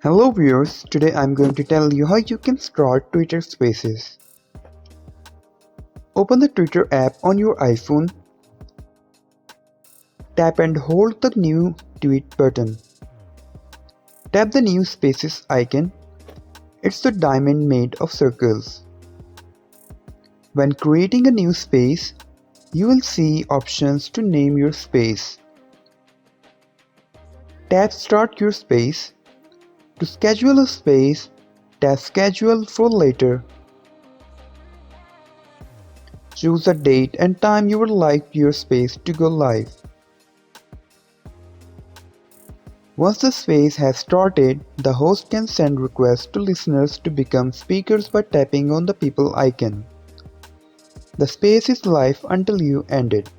Hello viewers, today I'm going to tell you how you can start Twitter Spaces. Open the Twitter app on your iPhone. Tap and hold the new tweet button. Tap the new Spaces icon. It's the diamond made of circles. When creating a new space, you will see options to name your space. Tap Start Your Space. To schedule a space, tap Schedule for later. Choose a date and time you would like your space to go live. Once the space has started, the host can send requests to listeners to become speakers by tapping on the people icon. The space is live until you end it.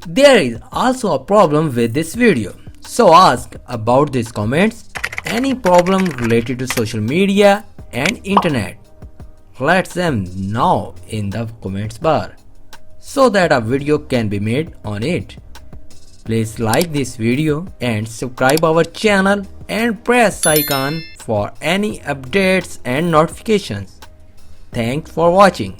There is also a problem with this video, so ask about these comments any problem related to social media and internet. Let them know in the comments bar so that a video can be made on it. Please like this video and subscribe our channel and press icon for any updates and notifications. Thanks for watching.